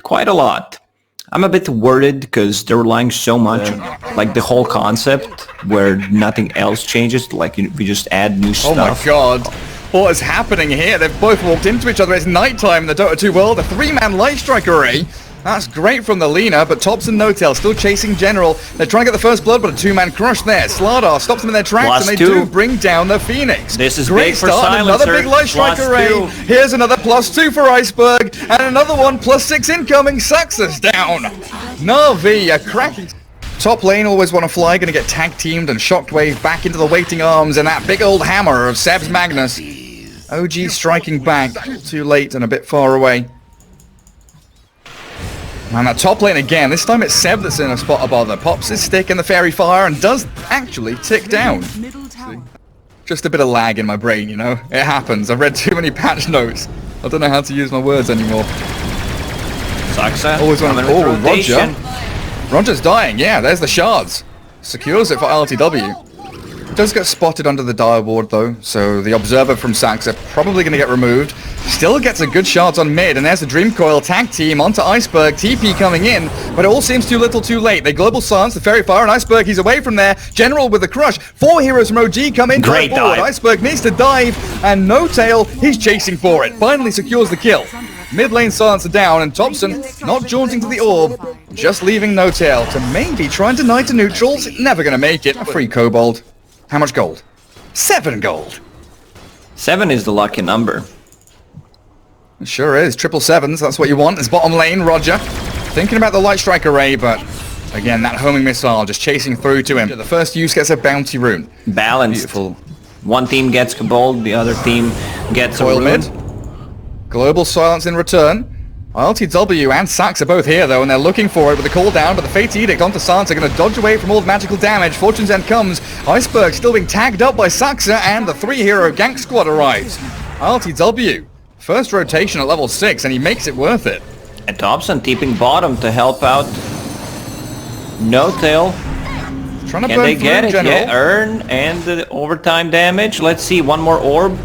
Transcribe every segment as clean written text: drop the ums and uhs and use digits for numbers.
quite a lot. I'm a bit worried because they're relying so much on like the whole concept where nothing else changes, like we just add new stuff. Oh my god. What is happening here? They've both walked into each other. It's nighttime in the Dota 2 world. A 3-man light strike array. That's great from the Lina, but topson N0tail still chasing General. They're trying to get the first blood, but a 2-man crush there. Slardar stops them in their tracks, and they do bring down the Phoenix. This is great big for start. Silencer. Another big light strike array. Here's another +2 for Iceberg, and another one +6 incoming. Saxa's down. Navi, a cracking. Top lane always want to fly, gonna get tag teamed, and Shockwave back into the waiting arms, and that big old hammer of Seb's Magnus. OG striking back, too late and a bit far away. And that top lane again, this time it's Seb that's in a spot of bother. Pops his stick in the fairy fire and does actually tick down. Just a bit of lag in my brain, you know? It happens. I've read too many patch notes. I don't know how to use my words anymore. Saxa. Always want to... Oh, Roger. Roger's dying, yeah, there's the shards. Secures it for LTW. Does get spotted under the dire ward though, so the observer from Saxa probably going to get removed. Still gets a good shot on mid, and there's the Dream Coil tag team onto Iceberg. TP coming in, but it all seems too little too late. They global silence the Fairy Fire, and Iceberg, he's away from there. General with the crush. 4 heroes from OG come in. Great forward. dive. Iceberg needs to dive, and N0tail, he's chasing for it. Finally secures the kill. Mid lane silencer down, and Topson not jaunting to the orb, just leaving N0tail to maybe try and deny to neutrals. Never going to make it. A free kobold. How much gold? 7 gold. 7 is the lucky number. It sure is. 777s, that's what you want. It's bottom lane, Roger. Thinking about the light strike array, but again, that homing missile just chasing through to him. The first use gets a bounty rune. Balanced. Beautiful. One team gets Kobold, the other team gets a Coil rune. mid. Global silence in return. LTW and Sax are both here though, and they're looking for it with the call down, but the Fate Edict onto Sans are going to dodge away from all the magical damage. Fortune's End comes. Iceberg still being tagged up by Saxa, and the 3-hero gank squad arrives. LTW, first rotation at level 6, and he makes it worth it. And Topson keeping bottom to help out N0tail. Trying to Can burn they through get it? General. Yeah, earn and the overtime damage. Let's see, one more orb.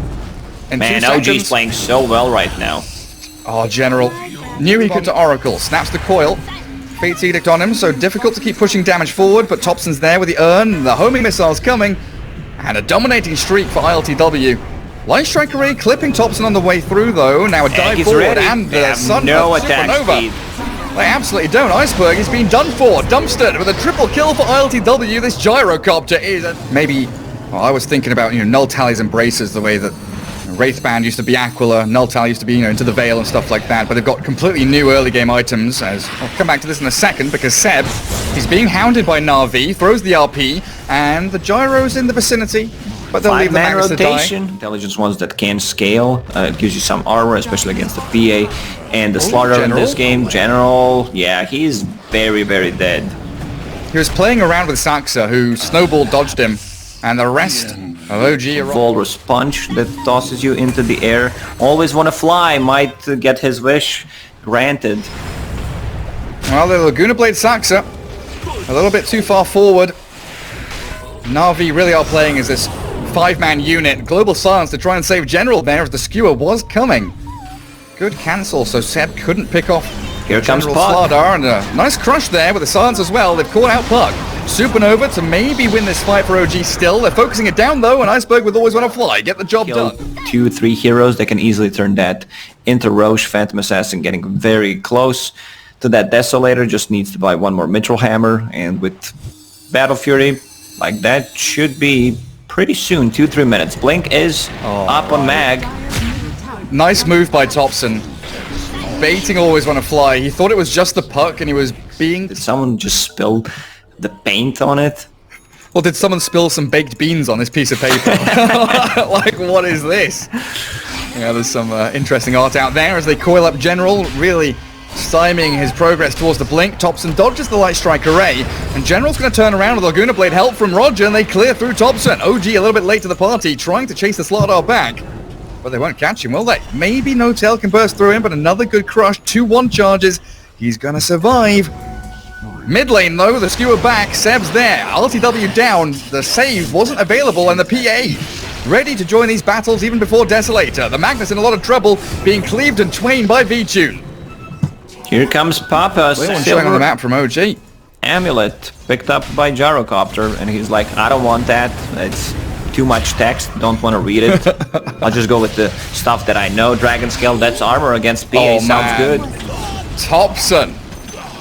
In Man, 2 OG's seconds. playing so well right now. Oh, General. Knew he could to Oracle. Snaps the coil. Fate's Edict on him, so difficult to keep pushing damage forward, but Topson's there with the urn. The homing missile's coming. And a dominating streak for ILTW. Light Strike Array clipping Topson on the way through, though. Now a dive is forward, ready. and They the have sun no of attack Supernova. speed. They absolutely don't. Iceberg is being done for. Dumpstered with a triple kill for ILTW. This gyrocopter is maybe... Well, I was thinking about, N0tail's embraces, the way that Wraithband used to be Aquila, N0tail used to be, Into the Veil and stuff like that, but they've got completely new early game items, as I'll come back to this in a second, because Seb, he's being hounded by Navi, throws the RP, and the gyro's in the vicinity, but they'll leave the 5-man Magnus to die. rotation. Intelligence ones that can scale. It gives you some armor, especially against the PA. And the Slaughter in General. this game, General, yeah, he's very, very dead. He was playing around with Saxa, who snowball dodged him, and the rest of OG arrived. Walrus punch that tosses you into the air. Always want to fly, might get his wish granted. Well, the Laguna Blade Saxa, a little bit too far forward. Navi really are playing as this 5-man unit. Global silence to try and save General there as the skewer was coming. Good cancel, so Seb couldn't pick off Here comes General Puck. Slardar, and a nice crush there with the silence as well. They've caught out Puck. Supernova to maybe win this fight for OG still. They're focusing it down though, and Iceberg would always want to fly. Get the job Kill done. 2-3 heroes, they can easily turn that into Roche. Phantom Assassin getting very close to that Desolator, just needs to buy one more Mithril Hammer, and with Battle Fury, like that should be pretty soon, 2-3 minutes. Blink is up on Mag. Nice move by Topson. Baiting always want to fly. He thought it was just the Puck, and he was being... Did someone just spill the paint on it? Well, did someone spill some baked beans on this piece of paper? Like, what is this? Yeah, there's some interesting art out there as they coil up General, really stymieing his progress towards the blink. Topson dodges the Light Strike Array, and General's going to turn around with Laguna Blade help from Roger, and they clear through Topson. OG a little bit late to the party, trying to chase the Slardar back. But they won't catch him, will they? Maybe N0tail can burst through him, but another good crush. 2-1 charges. He's going to survive. Mid lane, though, the skewer back. Seb's there. LTW down. The save wasn't available, and the PA ready to join these battles even before Desolator. The Magnus in a lot of trouble, being cleaved and twain by V-Tune. Here comes Papa. Showing on the map from OG. Amulet picked up by Gyrocopter, and he's like, I don't want that. It's too much text. Don't want to read it. I'll just go with the stuff that I know. Dragon Scale, that's armor against PA. Sounds good. Topson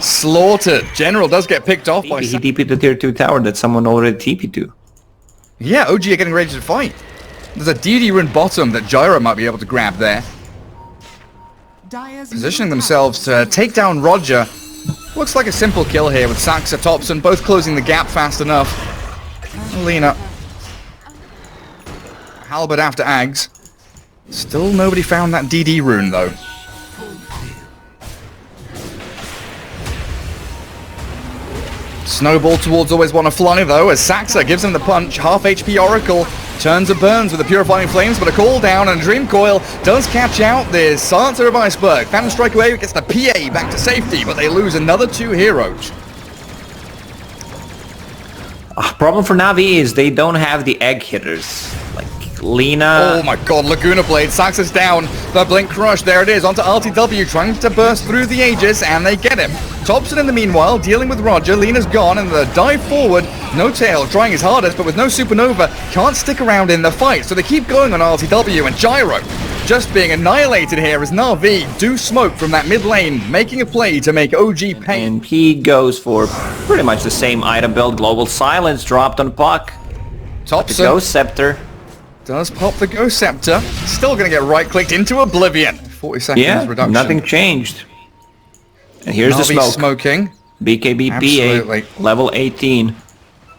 slaughtered. General does get picked off by... He TP'd the tier 2 tower that someone already TP'd to. Yeah, OG are getting ready to fight. There's a DD rune bottom that Gyro might be able to grab there. Positioning themselves to take down Roger. Looks like a simple kill here with Saxa, Topson, both closing the gap fast enough. Lena. Halberd after Ags. Still nobody found that DD rune though. Snowball towards always want to fly though, as Saxa gives him the punch. Half HP Oracle turns and burns with the Purifying Flames, but a cooldown and Dream Coil does catch out. There's Silencer of Iceberg. Phantom Strike away, gets the PA back to safety, but they lose another 2 heroes. Problem for Navi is they don't have the egg hitters. Like Lena. Oh my god, Laguna Blade. Saxa's down. The Blink Crush. There it is. Onto RTW, trying to burst through the Aegis, and they get him. Topson in the meanwhile, dealing with Roger. Lena's gone, and the dive forward. No Tail trying his hardest, but with no Supernova, can't stick around in the fight. So they keep going on RTW, and Gyro just being annihilated here as NAVI do smoke from that mid lane, making a play to make OG pay. And he goes for pretty much the same item build. Global Silence dropped on Puck. Topson. Ghost Scepter. Does pop the Ghost Scepter. Still going to get right-clicked into Oblivion. 40 seconds reduction. Nothing changed. And here's the smoke. Smoking. BKB Absolutely. PA, level 18.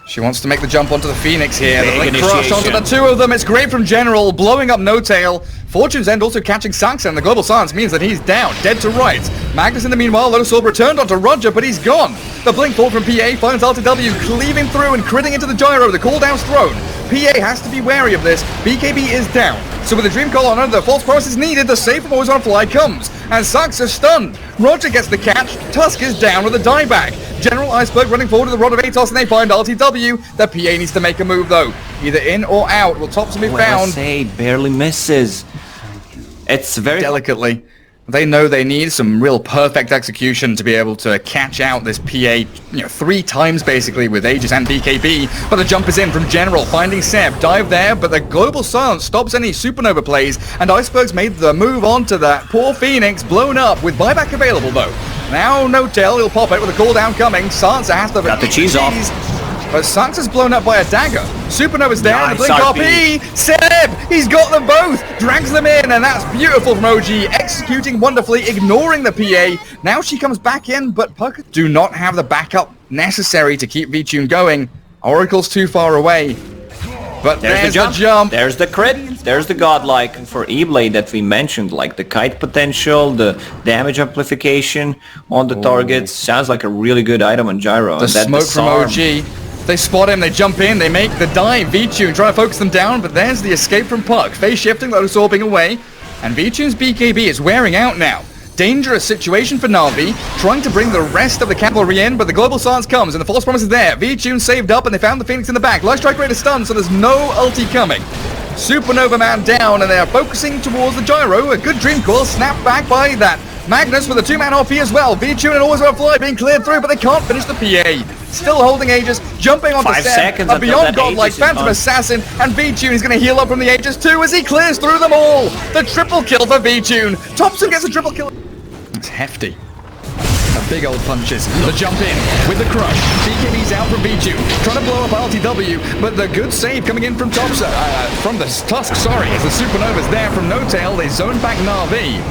She wants to make the jump onto the Phoenix here. The Big Blink Crush onto the 2 of them. It's great from General, blowing up No Tail. Fortune's End also catching Saxa, and the Global Silence means that he's down, dead to rights. Magnus in the meanwhile, Lotus Orb returned onto Roger, but he's gone. The Blink Fall from PA finds RTW cleaving through and critting into the Gyro. The cooldown's thrown. PA has to be wary of this. BKB is down. So with the Dream Call on under, the false promise is needed. The save from Always on Fly comes. And Saxa's stunned. Roger gets the catch. Tusk is down with a dieback. General Iceberg running forward to the Rod of Atos, and they find RTW. The PA needs to make a move though. Either in or out. Will Topson be found? Barely misses. It's very delicately. They know they need some real perfect execution to be able to catch out this PA, 3 times basically with Aegis and BKB. But the jump is in from General, finding Seb. Dive there, but the Global Silence stops any Supernova plays, and Iceberg's made the move onto that poor Phoenix, blown up with buyback available though. Now No Tail, he'll pop it with a cooldown coming. Sansa has to got the cheese off. But Sansa's blown up by a dagger. Supernova's down, Nice the Blink RP. Seb, he's got them both. Drags them in, and that's beautiful from OG. Executing wonderfully, ignoring the PA. Now she comes back in, but Puck do not have the backup necessary to keep V-Tune going. Oracle's too far away. But there's the jump. There's the crit. There's the godlike for E-Blade that we mentioned, like the kite potential, the damage amplification on the targets. Sounds like a really good item on Gyro. The smoke from OG. They spot him, they jump in, they make the dive. V-Tune trying to focus them down, but there's the escape from Puck. Phase shifting, Lotus Orbing away. And V-Tune's BKB is wearing out now. Dangerous situation for Navi, trying to bring the rest of the cavalry in, but the Global Silence comes, and the false promise is there. V-Tune saved up, and they found the Phoenix in the back. Light Strike rate is stunned, so there's no ulti coming. Supernova Man down, and they are focusing towards the Gyro. A good Dream Coil snapped back by that Magnus with a 2-man RP as well. V-Tune and Always on Fly being cleared through, but they can't finish the PA. Still holding Aegis, jumping onto 5 Seb, seconds a beyond godlike Phantom on. Assassin, and V-Tune is going to heal up from the Aegis too as he clears through them all. The triple kill for V-Tune. Topson gets a triple kill. It's hefty. A big old punches. The jump in with the crush. BKB's out from V-Tune, trying to blow up RTW, but the good save coming in from Topson, from the Tusk, sorry, as the Supernova's there from No Tail. They zone back Navi.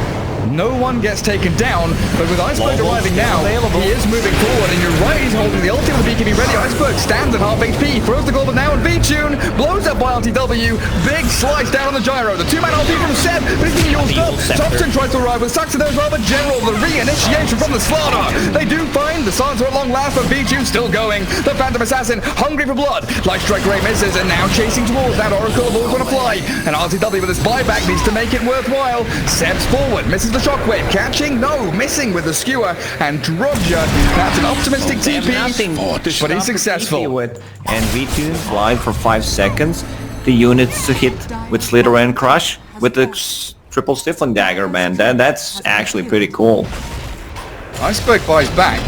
No one gets taken down, but with Iceberg arriving now, he is moving forward, and you're right, he's holding the ulti with the BKB ready. Iceberg stands at half HP, throws the global now, and V-Tune blows up by RTW. Big slice down on the Gyro. The 2-man ulti from Seb, but he's being used up. Topson tries to arrive with Saxa there as well, but General, the re-initiation from the slaughter. They do find the Silencer at long last, but V-Tune still going. The Phantom Assassin, hungry for blood. Light Strike Ray misses, and now chasing towards that Oracle of Always on a Fly. And RTW with his buyback needs to make it worthwhile. Seb's forward, misses the shockwave, catching, no, missing with the skewer, and Roger, that's an optimistic TP, but he's successful. And V-Tune live for 5 seconds. The units to hit with Slither and Crush with the triple Stifling Dagger, man. That's actually pretty cool. Iceberg buys back.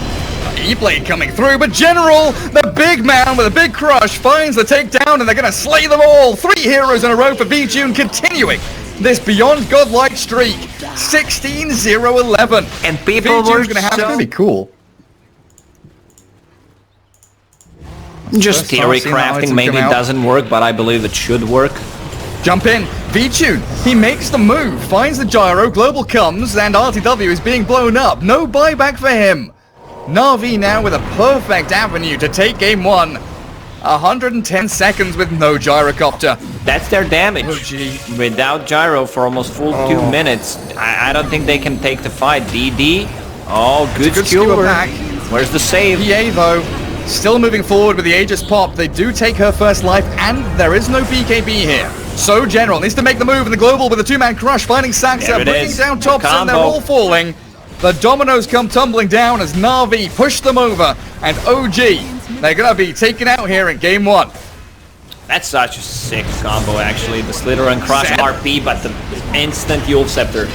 E-Blade coming through, but General, the big man with a big crush, finds the takedown, and they're going to slay them all. 3 heroes in a row for VTune, continuing this beyond godlike streak. 16-0-11. And people were going to have to be cool. Just theory crafting maybe doesn't work, but I believe it should work. Jump in, VTune, he makes the move, finds the gyro, global comes, and RTW is being blown up. No buyback for him. NAVI now with a perfect avenue to take game 1. 110 seconds with no gyrocopter. That's their damage. Oh, gee. Without gyro for almost full 2 minutes, I don't think they can take the fight. DD, oh, good skewer. Where's the save? PA though, still moving forward with the Aegis pop. They do take her first life, and there is no BKB here. So General needs to make the move in the global with a 2-man crush, finding Saxa, bringing down topson. They're all falling. The dominoes come tumbling down as NAVI push them over, and OG, they're gonna be taken out here in game 1. That's such a sick combo, actually. The Slither and Crush RP, but the instant Yule Scepter.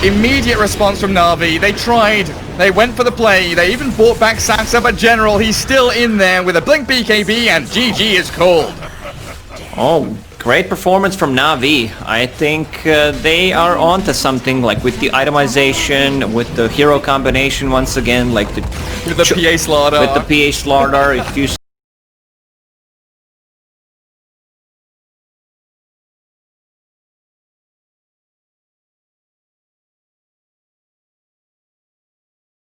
Immediate response from NAVI. They tried, they went for the play, they even brought back Saxa, but General, he's still in there with a blink BKB, and GG is called. Oh, great performance from NAVI. I think they are onto something, like with the itemization, with the hero combination once again, like the... With the PA slaughter. With the PA slaughter, if you